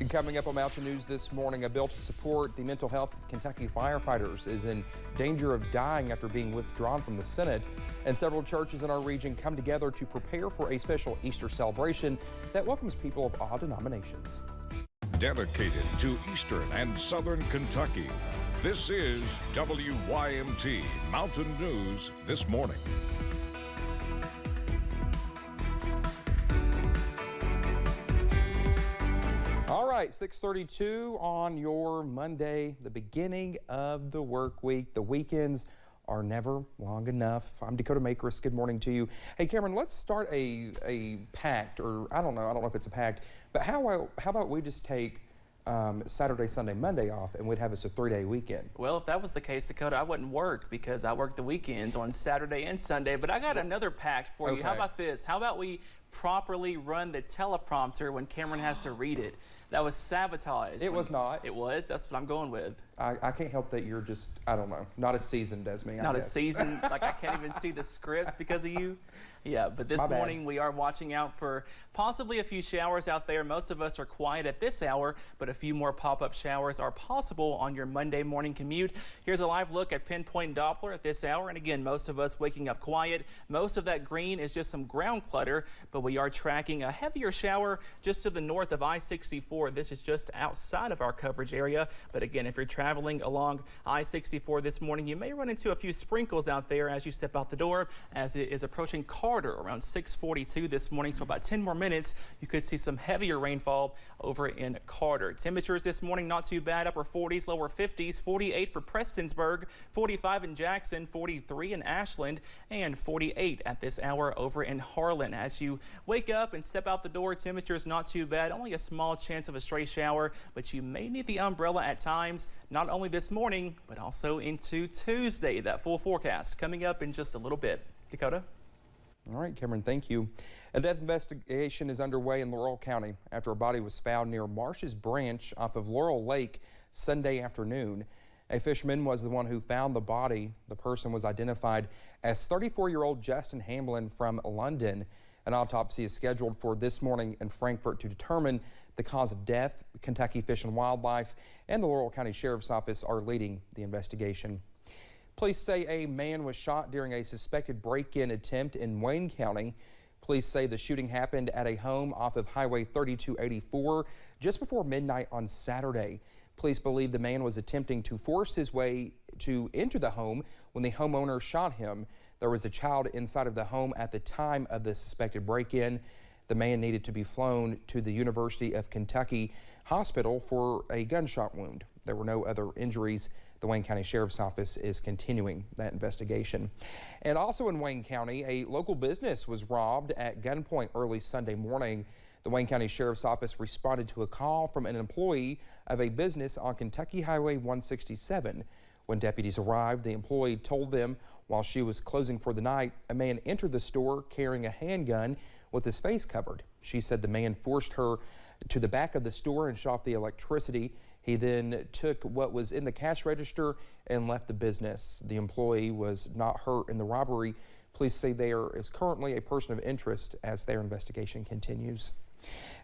Coming up on Mountain News this morning, a bill to support the mental health of Kentucky firefighters is in danger of dying after being withdrawn from the Senate. And several churches in our region come together to prepare for a special Easter celebration that welcomes people of all denominations. Dedicated to Eastern and Southern Kentucky, this is WYMT Mountain News this morning. All right, 6:32 on your Monday, the beginning of the work week. The weekends are never long enough. I'm Dakota Makris. Good morning to you. Hey, Cameron, let's start a pact, or I don't know if it's a pact, but how about we just take Saturday, Sunday, Monday off, and we'd have us a 3-day weekend? Well, if that was the case, Dakota, I wouldn't work because I work the weekends on Saturday and Sunday. But I got another pact for you. How about this? How about we properly run the teleprompter when Cameron has to read it? That was sabotage. It was not. It was. That's what I'm going with. I can't help that you're just, I don't know, not as seasoned as me. Not as seasoned, like I can't even see the script because of you. Yeah, but this morning we are watching out for possibly a few showers out there. Most of us are quiet at this hour, but a few more pop-up showers are possible on your Monday morning commute. Here's a live look at Pinpoint Doppler at this hour. And again, most of us waking up quiet. Most of that green is just some ground clutter, but we are tracking a heavier shower just to the north of I-64. This is just outside of our coverage area. But again, if you're traveling along I-64 this morning, you may run into a few sprinkles out there as you step out the door, as it is approaching Carter around 6:42 this morning. So about 10 more minutes, you could see some heavier rainfall over in Carter. Temperatures this morning not too bad, upper 40s, lower 50s, 48 for Prestonsburg, 45 in Jackson, 43 in Ashland, and 48 at this hour over in Harlan. As you wake up and step out the door, temperatures not too bad, only a small chance of a stray shower, but you may need the umbrella at times, not only this morning, but also into Tuesday. That full forecast coming up in just a little bit. Dakota? All right, Cameron, thank you. A death investigation is underway in Laurel County after a body was found near Marsh's Branch off of Laurel Lake Sunday afternoon. A fisherman was the one who found the body. The person was identified as 34-year-old Justin Hamlin from London. An autopsy is scheduled for this morning in Frankfort to determine the cause of death. Kentucky Fish and Wildlife and the Laurel County Sheriff's Office are leading the investigation. Police say a man was shot during a suspected break-in attempt in Wayne County. Police say the shooting happened at a home off of Highway 3284 just before midnight on Saturday. Police believe the man was attempting to force his way to enter the home when the homeowner shot him. There was a child inside of the home at the time of the suspected break-in. The man needed to be flown to the University of Kentucky Hospital for a gunshot wound. There were no other injuries. The Wayne County Sheriff's Office is continuing that investigation. And also in Wayne County, a local business was robbed at gunpoint early Sunday morning. The Wayne County Sheriff's Office responded to a call from an employee of a business on Kentucky Highway 167. When deputies arrived, the employee told them while she was closing for the night, a man entered the store carrying a handgun with his face covered. She said the man forced her to the back of the store and shut off the electricity. He then took what was in the cash register and left the business. The employee was not hurt in the robbery. Police say there is currently a person of interest as their investigation continues.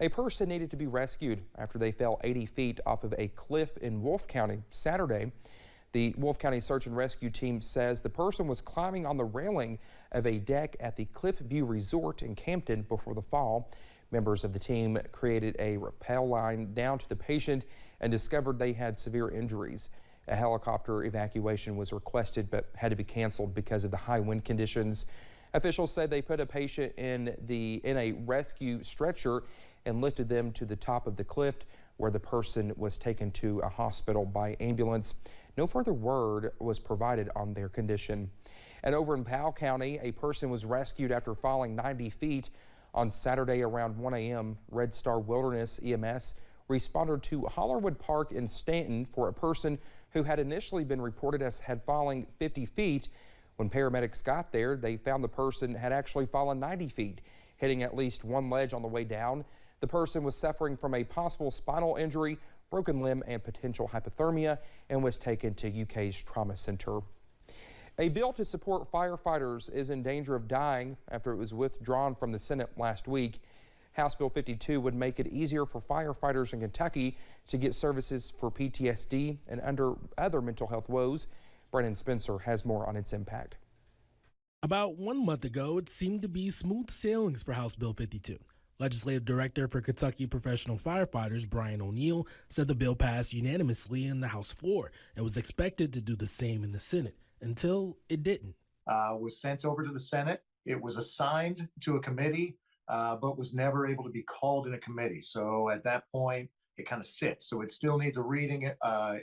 A person needed to be rescued after they fell 80 feet off of a cliff in Wolfe County Saturday. The Wolfe County Search and Rescue Team says the person was climbing on the railing of a deck at the Cliff View Resort in Campton before the fall. Members of the team created a rappel line down to the patient and discovered they had severe injuries. A helicopter evacuation was requested but had to be canceled because of the high wind conditions. Officials said they put a patient in a rescue stretcher and lifted them to the top of the cliff, where the person was taken to a hospital by ambulance. No further word was provided on their condition. And over in Powell County, a person was rescued after falling 90 feet on Saturday around 1 a.m. Red Star Wilderness EMS responded to Hollerwood Park in Stanton for a person who had initially been reported as had fallen 50 feet. When paramedics got there, they found the person had actually fallen 90 feet, hitting at least one ledge on the way down. The person was suffering from a possible spinal injury, broken limb, and potential hypothermia, and was taken to UK's trauma center. A bill to support firefighters is in danger of dying after it was withdrawn from the Senate last week. House Bill 52 would make it easier for firefighters in Kentucky to get services for PTSD and other mental health woes. Brandon Spencer has more on its impact. About 1 month ago, it seemed to be smooth sailings for House Bill 52. Legislative Director for Kentucky Professional Firefighters, Brian O'Neill, said the bill passed unanimously in the House floor and was expected to do the same in the Senate until it didn't. Was sent over to the Senate. It was assigned to a committee, but was never able to be called in a committee. So at that point, it kind of sits. So it still needs a reading.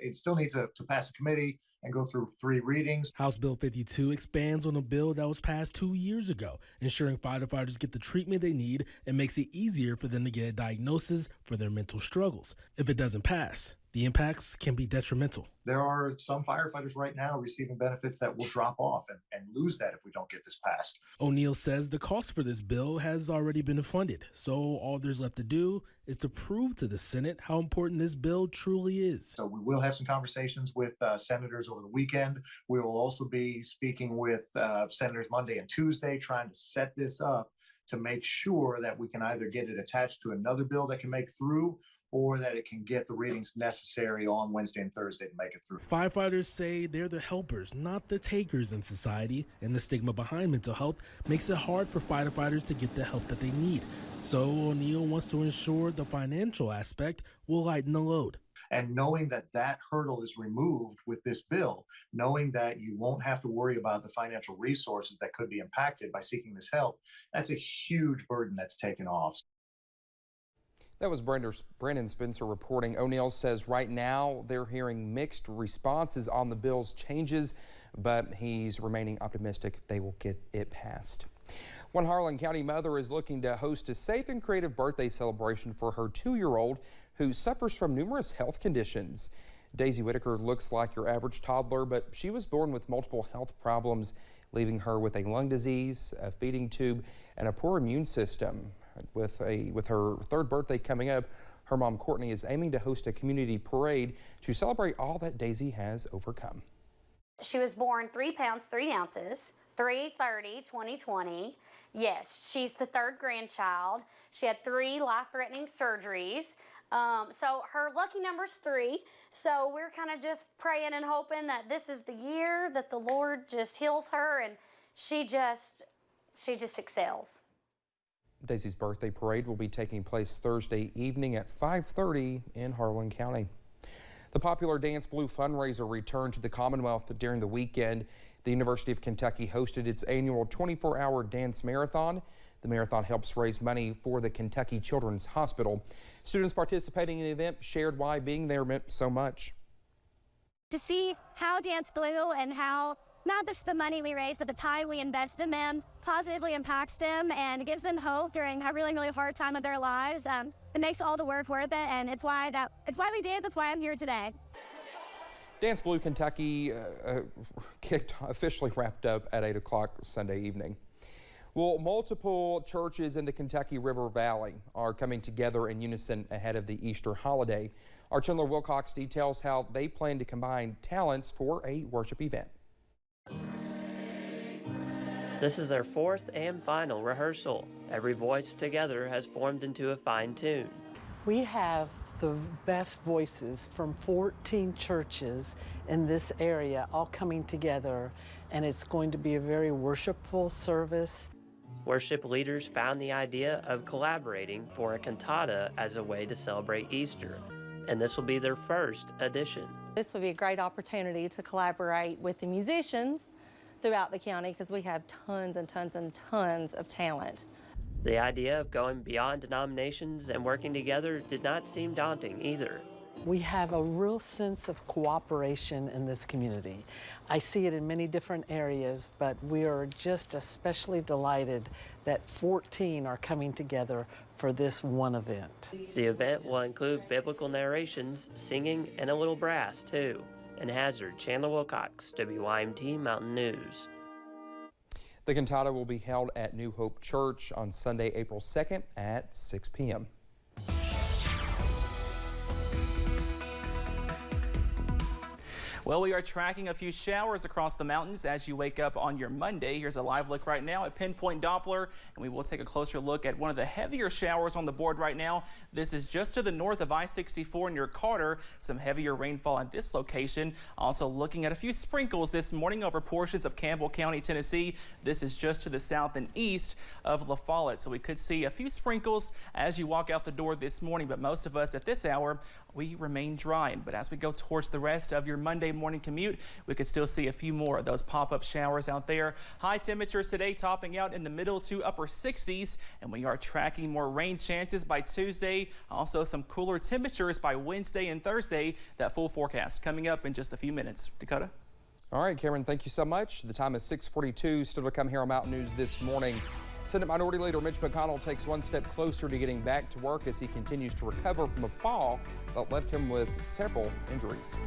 It still needs to pass a committee and go through 3 readings. House Bill 52 expands on a bill that was passed 2 years ago, ensuring firefighters get the treatment they need and makes it easier for them to get a diagnosis for their mental struggles. If it doesn't pass, the impacts can be detrimental. There are some firefighters right now receiving benefits that will drop off and lose that if we don't get this passed. O'Neill says the cost for this bill has already been funded, so all there's left to do is to prove to the Senate how important this bill truly is. So we will have some conversations with senators over the weekend. We will also be speaking with senators Monday and Tuesday, trying to set this up to make sure that we can either get it attached to another bill that can make through, or that it can get the readings necessary on Wednesday and Thursday to make it through. Firefighters say they're the helpers, not the takers in society, and the stigma behind mental health makes it hard for firefighters to get the help that they need. So O'Neill wants to ensure the financial aspect will lighten the load. And knowing that that hurdle is removed with this bill, knowing that you won't have to worry about the financial resources that could be impacted by seeking this help, that's a huge burden that's taken off. That was Brandon Spencer reporting. O'Neill says right now they're hearing mixed responses on the bill's changes, but he's remaining optimistic they will get it passed. One Harlan County mother is looking to host a safe and creative birthday celebration for her 2-year-old who suffers from numerous health conditions. Daisy Whitaker looks like your average toddler, but she was born with multiple health problems, leaving her with a lung disease, a feeding tube, and a poor immune system. With her 3rd birthday coming up, her mom Courtney is aiming to host a community parade to celebrate all that Daisy has overcome. She was born 3 pounds 3 ounces, 3/30/2020. Yes, she's the 3rd grandchild. She had 3 life-threatening surgeries. So her lucky number's 3. So we're kind of just praying and hoping that this is the year that the Lord just heals her and she just excels. Daisy's birthday parade will be taking place Thursday evening at 5:30 in Harlan County. The popular DanceBlue fundraiser returned to the Commonwealth during the weekend. The University of Kentucky hosted its annual 24-hour dance marathon. The marathon helps raise money for the Kentucky Children's Hospital. Students participating in the event shared why being there meant so much. To see how DanceBlue and how not just the money we raise, but the time we invest in them positively impacts them and gives them hope during a really, really hard time of their lives. It makes all the work worth it, and it's why we did. That's why I'm here today. DanceBlue Kentucky officially wrapped up at 8 o'clock Sunday evening. Well, multiple churches in the Kentucky River Valley are coming together in unison ahead of the Easter holiday. Our Chandler Wilcox details how they plan to combine talents for a worship event. This is their 4th and final rehearsal. Every voice together has formed into a fine tune. We have the best voices from 14 churches in this area all coming together, and it's going to be a very worshipful service. Worship leaders found the idea of collaborating for a cantata as a way to celebrate Easter, and this will be their first edition. This would be a great opportunity to collaborate with the musicians throughout the county because we have tons and tons and tons of talent. The idea of going beyond denominations and working together did not seem daunting either. We have a real sense of cooperation in this community. I see it in many different areas, but we are just especially delighted that 14 are coming together for this one event. The event will include biblical narrations, singing, and a little brass too. In Hazard, Chandler Wilcox, WYMT Mountain News. The cantata will be held at New Hope Church on Sunday, April 2nd at 6 p.m. Well, we are tracking a few showers across the mountains as you wake up on your Monday. Here's a live look right now at Pinpoint Doppler, and we will take a closer look at one of the heavier showers on the board right now. This is just to the north of I-64 near Carter. Some heavier rainfall at this location. Also looking at a few sprinkles this morning over portions of Campbell County, Tennessee. This is just to the south and east of La Follette, so we could see a few sprinkles as you walk out the door this morning, but most of us at this hour, we remain dry. But as we go towards the rest of your Monday morning commute, we could still see a few more of those pop-up showers out there. High temperatures today topping out in the middle to upper 60s, and we are tracking more rain chances by Tuesday. Also some cooler temperatures by Wednesday and Thursday. That full forecast coming up in just a few minutes. Dakota? All right, Cameron, thank you so much. The time is 6:42. Still to come here on Mountain News this morning. Senate Minority Leader Mitch McConnell takes one step closer to getting back to work as he continues to recover from a fall that left him with several injuries.